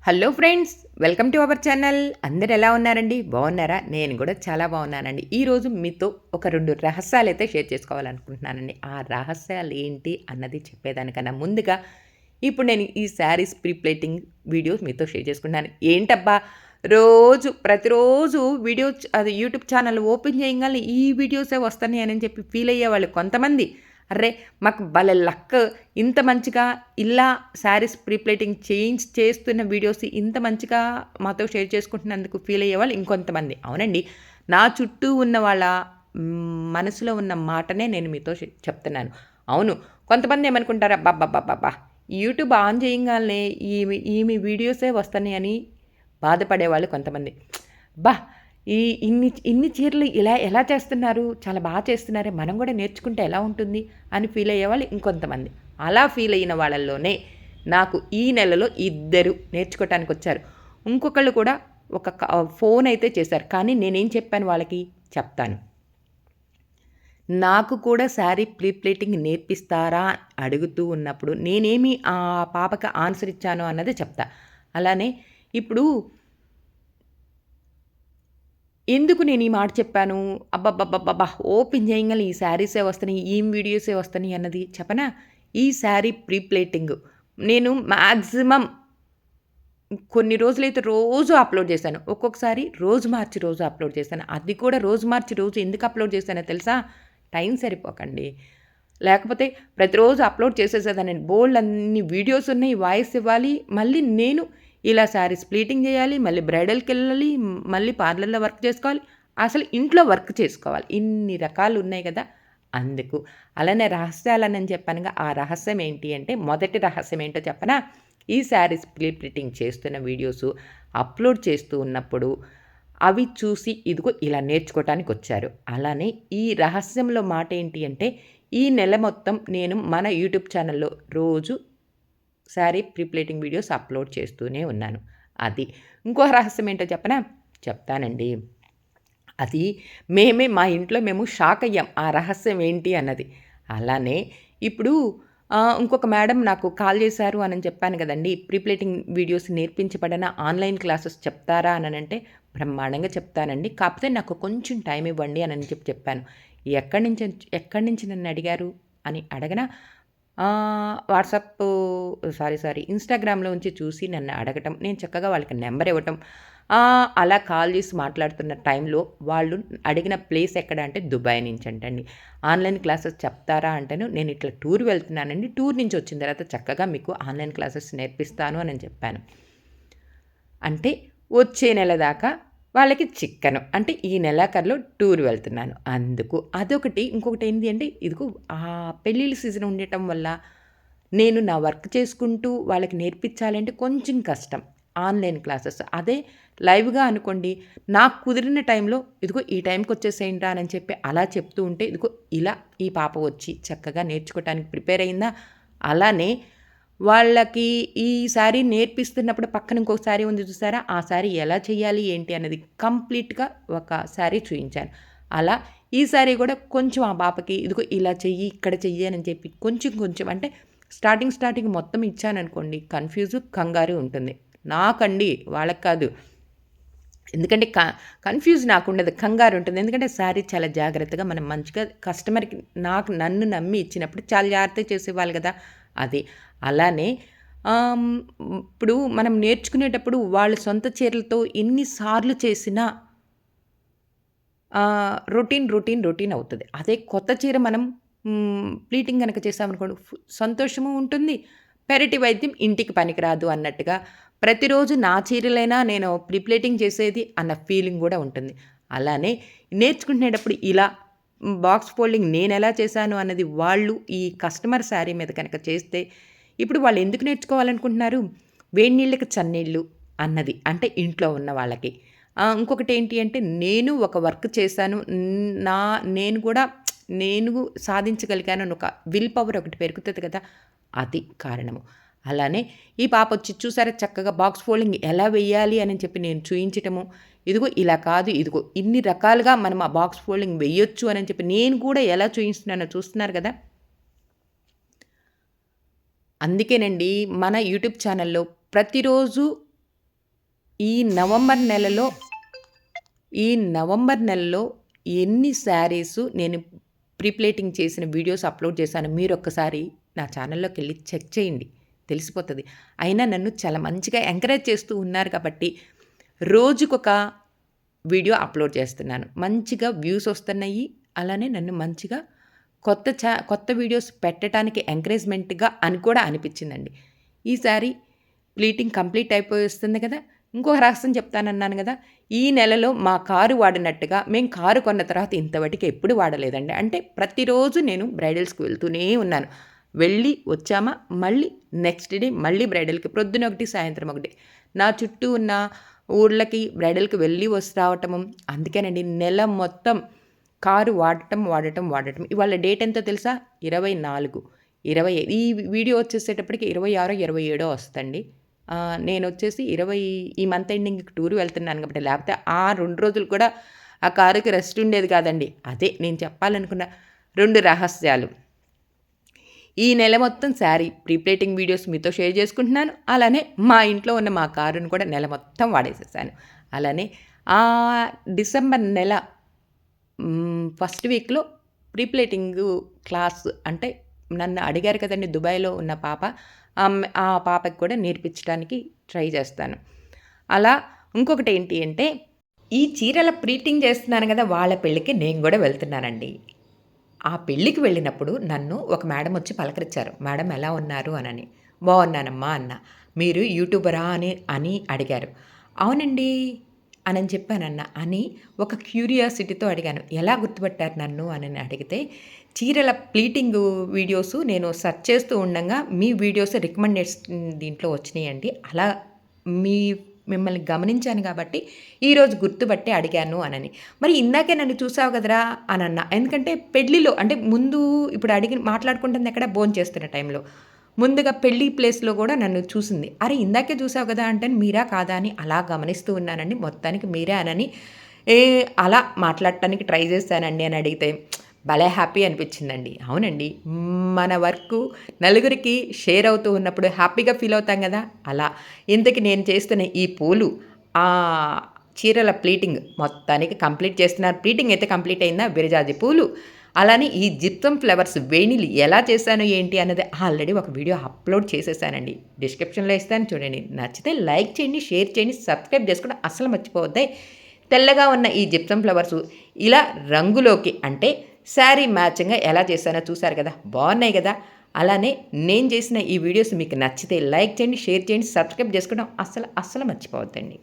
Hello friends, welcome to our channel. అందరు ఎలా ఉన్నారండి? బాగున్నారా? నేను కూడా చాలా బాగున్నానండి. ఈరోజు మీతో ఒక 2 రహస్యాలైతే షేర్ చేసుకోవాలనుకుంటున్నానండి. ఆ రహస్యాలు ఏంటి అన్నది చెప్పేదానికన్నా ముందుగా ఇప్పుడు నేను ఈ శారీస్ ప్రీప్లేటింగ్ వీడియోస్ మీతో షేర్ చేసుకుంటున్నాను. ఏంటబ్బా! ప్రతిరోజు అది యూట్యూబ్ ఛానల్ ఓపెన్ చేయంగానే ఈ వీడియోసే వస్తున్నాయని చెప్పి ఫీల్ అయ్యేవాళ్ళు కొంతమంది. అర్రే! మాకు భలే లక్, ఇంత మంచిగా ఇలా శారీస్ ప్రీప్లేటింగ్ చేస్తున్న వీడియోస్ ఇంత మంచిగా మాతో షేర్ చేసుకుంటున్నందుకు ఫీల్ అయ్యేవాళ్ళు ఇంకొంతమంది. అవునండి. నా చుట్టూ ఉన్న వాళ్ళ మనసులో ఉన్న మాటనే నేను మీతో చెప్తున్నాను. అవును. కొంతమంది ఏమనుకుంటారు, అబ్బబ్బబ్బబ్బబ్బా! యూట్యూబ్ ఆన్ చేయంగాల్నే ఈమె వీడియోసే వస్తున్నాయని బాధపడేవాళ్ళు కొంతమంది. అబ్బా! ఈ ఇన్ని ఇన్ని చీరలు ఎలా చేస్తున్నారు? చాలా చేస్తున్నారే! మనం కూడా నేర్చుకుంటే ఎలా ఉంటుంది? అని ఫీల్ అయ్యేవాళ్ళు ఇంకొంతమంది. అలా ఫీల్ అయిన వాళ్ళలోనే నాకు ఈ నెలలో ఇద్దరు నేర్చుకోవటానికొచ్చారు. ఇంకొకళ్ళు కూడా ఒక ఫోన్ అయితే చేశారు. కానీ నేనేం చెప్పాను వాళ్ళకి? చెప్తాను. నాకు కూడా శారీ ప్రీప్లేటింగ్ నేర్పిస్తారా? అడుగుతూ ఉన్నప్పుడు నేనేమి ఆ పాపకి ఆన్సర్ ఇచ్చానో అన్నది చెప్తా. అలానే ఇప్పుడు ఎందుకు నేను ఈ మాట చెప్పాను? అబ్బబ్బబ్బబ్బబ్బా! ఓపెన్ చేయంగానే ఈ శారీసే వస్తున్నాయి, వీడియోసే వస్తున్నాయి అన్నది చెప్పనా? ఈ శారీ ప్రీప్లేటింగ్ నేను మాక్సిమం కొన్ని రోజులైతే రోజు అప్‌లోడ్ చేశాను. ఒక్కొక్కసారి రోజు మార్చి రోజు అప్‌లోడ్ చేశాను. అది కూడా రోజు మార్చి రోజు ఎందుకు అప్‌లోడ్ చేశానో తెలుసా? టైం సరిపోకండి. లేకపోతే ప్రతిరోజు అప్‌లోడ్ చేసేసేదాన్ని. బోలెడన్ని వీడియోస్ ఉన్నాయి, వాయిస్ ఇవ్వాలి. మళ్ళీ నేను ఇలా శారీస్ ప్లీటింగ్ చేయాలి, మళ్ళీ బ్రైడల్‌కెళ్ళాలి, మళ్ళీ పార్లర్‌లో వర్క్ చేసుకోవాలి. అసలు ఇంట్లో వర్క్ చేసుకోవాలి. ఇన్ని రకాలు ఉన్నాయి కదా! అందుకు. అలానే రహస్యాలనని చెప్పానుగా, ఆ రహస్యం ఏంటి అంటే, మొదటి రహస్యం ఏంటో చెప్పనా? ఈ శారీస్ ప్లీటింగ్ చేస్తున్న వీడియోసు అప్‌లోడ్ చేస్తూ ఉన్నప్పుడు అవి చూసి ఇదిగో ఇలా నేర్చుకోవటానికొచ్చారు. అలానే ఈ రహస్యంలో మాట ఏంటి అంటే, ఈ నెల మొత్తం నేను మన యూట్యూబ్ ఛానల్‌లో రోజు శారీ ప్రీప్లేటింగ్ వీడియోస్ అప్‌లోడ్ చేస్తూనే ఉన్నాను. అది. ఇంకో రహస్యం ఏంటో చెప్పనా? చెప్తానండి. అది మా ఇంట్లో మేము షాక్ అయ్యాం. ఆ రహస్యం ఏంటి అన్నది. అలానే ఇప్పుడు ఇంకొక మేడం నాకు కాల్ చేశారు అనని చెప్పాను కదండీ! ప్రీప్లేటింగ్ వీడియోస్ నేర్పించబడన ఆన్‌లైన్ క్లాసెస్ చెప్తారా అననంటే, బ్రహ్మాండంగా చెప్తానండి. కాకపోతే నాకు కొంచెం టైం ఇవ్వండి అనని చెప్పాను. ఎక్కడి నుంచి నన్నడిగారు అని అడగనా, వాట్సాప్ ఇన్‌స్టాగ్రామ్‌లోంచి చూసి నన్ను అడగటం, నేను చక్కగా వాళ్ళకి నంబర్ ఇవ్వటం, అలా కాల్ చేసి మాట్లాడుతున్న టైంలో వాళ్ళు అడిగిన ప్లేస్ ఎక్కడ అంటే దుబాయ్ నుంచంటండి. ఆన్‌లైన్ క్లాసెస్ చెప్తారా అంటేను, నేను ఇట్లా టూర్ వెళ్తున్నానండి. టూర్ నుంచి వచ్చిన తర్వాత చక్కగా మీకు ఆన్‌లైన్ క్లాసెస్ నేర్పిస్తాను అని చెప్పాను. అంటే వచ్చే నెల దాకా వాళ్ళకి చిక్కను. అంటే ఈ నెలాఖరులో టూర్ వెళ్తున్నాను. అందుకు. అదొకటి. ఇంకొకటి ఏంటి అంటే, ఇదిగో పెళ్ళిళ్ళ సీజన్ ఉండటం వల్ల నేను నా వర్క్ చేసుకుంటూ వాళ్ళకి నేర్పించాలంటే కొంచెం కష్టం. Online classes. అదే లైవ్‌గా అనుకోండి, నాకు కుదిరిన టైంలో ఇదిగో ఈ టైంకొచ్చేసేయండిరా అని చెప్పి అలా చెప్తూ ఉంటే, ఇదిగో ఇలా ఈ పాప వచ్చి చక్కగా నేర్చుకోవటానికి ప్రిపేర్ అయిందా. అలానే వాళ్ళకి ఈ శారీ నేర్పిస్తున్నప్పుడు పక్కన ఇంకో శారీ ఉంది చూసారా? ఆ శారీ ఎలా చేయాలి, ఏంటి అన్నది కంప్లీట్‌గా ఒక శారీ చూయించాను. అలా ఈ శారీ కూడా కొంచెం ఆ పాపకి ఇదిగో ఇలా చెయ్యి, ఇక్కడ చెయ్యి అని చెప్పి కొంచెం కొంచెం అంటే స్టార్టింగ్ మొత్తం ఇచ్చాననుకోండి కంగారు ఉంటుంది. నాకండి, వాళ్ళకి కాదు. ఎందుకంటే కన్‌ఫ్యూజ్ నాకుండదు. కంగారుంటుంది. ఎందుకంటే శారీ చాలా జాగ్రత్తగా మనం మంచిగా కస్టమర్‌కి నన్ను నమ్మి ఇచ్చినప్పుడు చాలా జాగ్రత్తగా చేసేవాళ్ళు గదా! అది. అలానే ఆహ్, ఇప్పుడు మనం నేర్చుకునేటప్పుడు వాళ్ళ సొంత చీరలతో ఎన్ని సార్లు చేసినా రొటీన్ అవుతది. అదే కొత్త చీర మనం ప్లీటింగ్ గనక చేసామనుకోండి, సంతోషము ఉంటుంది. పెరటి వైద్యం ఇంటికి పనికిరాదు అన్నట్టుగా ప్రతిరోజు నా చీరలైనా నేను ప్రీప్లేటింగ్ చేసేది అన్న ఫీలింగ్ గూడా ఉంటుంది. అలానే నేర్చుకునేటప్పుడు ఇలా బాక్స్ ఫోల్డింగ్ నేనెలా చేశాను అన్నది వాళ్ళు ఈ కస్టమర్ శారీ మీద కనుక చేస్తే, ఇప్పుడు వాళ్ళు ఎందుకు నేర్చుకోవాలనుకుంటున్నారు? వేడి నీళ్ళకి చన్నీళ్ళు అన్నది. అంటే ఇంట్లో ఉన్న వాళ్ళకి. ఇంకొకటేంటి అంటే నేను ఒక వర్క్ చేశాను. నా నేను కూడా నేను సాధించగలిగాను అని ఒక విల్ పవర్ ఒకటి పెరుగుతది కదా! అది కారణము. అలానే ఈ పాపొచ్చి చూసారా చక్కగా బాక్స్ ఫోల్డింగ్ ఎలా వెయ్యాలి అని చెప్పి నేను చూయించటము. ఇదిగో ఇలా కాదు, ఇదిగో ఇన్ని రకాలుగా మనం ఆ బాక్స్ ఫోల్డింగ్ వెయ్యొచ్చు అని చెప్పి నేను కూడా ఎలా చూయిస్తున్నానో చూస్తున్నారు గదా! అందుకేనండి మన యూట్యూబ్ ఛానల్‌లో ప్రతిరోజు ఈ నవంబర్ నెలలో ఈ నవంబర్ నెలలో ఎన్ని శారీసు నేను ప్రీప్లేటింగ్ చేసిన వీడియోస్ అప్లోడ్ చేశాను మీరొక్కసారి నా ఛానల్లోకెళ్ళి చెక్ చేయండి. తెలిసిపోతది. అయినా నన్ను చాలా మంచిగా ఎంకరేజ్ చేస్తూ ఉన్నారు కాబట్టి రోజుకొక వీడియో అప్లోడ్ చేస్తున్నాను. మంచిగా వ్యూస్ వస్తున్నాయి. అలానే నన్ను మంచిగా కొత్త వీడియోస్ పెట్టడానికి ఎంకరేజ్‌మెంట్‌గా అని కూడా అనిపించిందండి. ఈసారి ప్లీటింగ్ కంప్లీట్ అయిపోయి వస్తుంది కదా! ఇంకొక రహస్యం చెప్తానన్నాను కదా! ఈ నెలలో మా కారు వాడినట్టుగా మేము కారు కొన్న తర్వాత ఇంతవరకు ఎప్పుడు వాడలేదండి. అంటే ప్రతిరోజు నేను బ్రైడల్స్‌కి వెళ్తూనే ఉన్నాను. వెళ్ళి వచ్చామా మళ్ళీ నెక్స్ట్ డే మళ్ళీ బ్రైడల్‌కి ప్రొద్దున ఒకటి, సాయంత్రం ఒకటి. నా చుట్టూ ఉన్న ఊర్లకి బ్రైడల్‌కి వెళ్ళి రావటము. అందుకేనండి నెల మొత్తం కారు వాడటం. ఇవాళ డేట్ ఎంతో తెలుసా? 24, 25 ఈ వీడియో వచ్చేసేటప్పటికి 26, 27 వస్తదండి. నేనొచ్చేసి ఈ మంత్ ఎండింగ్‌కి టూర్ వెళ్తున్నాను కాబట్టి లేకపోతే ఆ 2 రోజులు కూడా ఆ కారుకి రెస్ట్ ఉండేది కాదండి. అదే నేను చెప్పాలనుకున్న 2 రహస్యాలు. ఈ నెల మొత్తం శారీ ప్రీప్లేటింగ్ వీడియోస్ మీతో షేర్ చేసుకుంటున్నాను. అలానే మా ఇంట్లో ఉన్న మా కారుని కూడా నెల మొత్తం వాడేసేసాను. అలానే డిసెంబర్ నెల ఫస్ట్ వీక్‌లో ప్రీప్లేటింగు క్లాస్ అంటే నన్ను అడిగారు కదండీ దుబాయ్‌లో ఉన్న పాప. ఆ పాపకి కూడా నేర్పించడానికి ట్రై చేస్తాను. అలా ఇంకొకటి ఏంటి అంటే ఈ చీరల ప్లీటింగ్ చేస్తున్నాను కదా! వాళ్ళ పెళ్ళికి నేను కూడా వెళ్తున్నానండి. ఆ పెళ్ళికి వెళ్ళినప్పుడు నన్ను ఒక మేడం వచ్చి పలకరించారు. మేడం ఎలా ఉన్నారు అనని. బాగున్నానమ్మా అన్నా. మీరు యూట్యూబరా అని అడిగారు. అవునండి అని చెప్పానన్నా. అని ఒక క్యూరియాసిటీతో అడిగాను. ఎలా గుర్తుపట్టారు నన్ను అని అడిగితే చీరల ప్లీటింగ్ వీడియోస్ నేను సెర్చ్ చేస్తూ ఉండంగా మీ వీడియోస్ రికమెండేషన్ దీంట్లో వచ్చినాయండి. అలా మిమ్మల్ని గమనించాను కాబట్టి ఈరోజు గుర్తుపట్టి అడిగాను అనని. మరి ఇందాకే నన్ను చూసావు కదరా అని అన్నా. ఎందుకంటే పెళ్ళిలో అంటే ముందు ఇప్పుడు మాట్లాడుకుంటుంది ఎక్కడ భోంచేస్తున్న టైంలో. ముందుగా పెళ్లి ప్లేస్‌లో కూడా నన్ను చూసింది. అరే! ఇందాకే చూసావు కదా! అంటే మీరా కాదా అని అలా గమనిస్తూ ఉన్నానండి. మొత్తానికి మీరే అనని అలా మాట్లాడటానికి ట్రై చేశానండి అని అడిగితే భలే హ్యాపీ అనిపించిందండి. అవునండి. మన వర్కు నలుగురికి షేర్ అవుతూ ఉన్నప్పుడు హ్యాపీగా ఫీల్ అవుతాం కదా! అలా. ఇంతకి నేను చేస్తున్న ఈ పూలు చీరల ప్లీటింగ్ మొత్తానికి కంప్లీట్ చేస్తున్నాను. ప్లీటింగ్ అయితే కంప్లీట్ అయిందా? విరజాజి పూలు అలానే ఈ జిప్సం ఫ్లవర్స్ వేణిలు ఎలా చేశాను ఏంటి అన్నది ఆల్రెడీ ఒక వీడియో అప్లోడ్ చేసేసానండి. డిస్క్రిప్షన్‌లో ఇస్తాను చూడండి. నచ్చితే లైక్ చేయండి, షేర్ చేయండి, సబ్స్క్రైబ్ చేసుకోవడం అస్సలు మర్చిపోవద్దే. తెల్లగా ఉన్న ఈ జిప్సం ఫ్లవర్స్ ఇలా రంగులోకి అంటే శారీ మ్యాచింగ్‌గా ఎలా చేశానో చూసారు కదా! బాగున్నాయి కదా! అలానే నేను చేసిన ఈ వీడియోస్ మీకు నచ్చితే లైక్ చేయండి, షేర్ చేయండి, సబ్స్క్రైబ్ చేసుకోవడం అస్సలు మర్చిపోవద్దండి.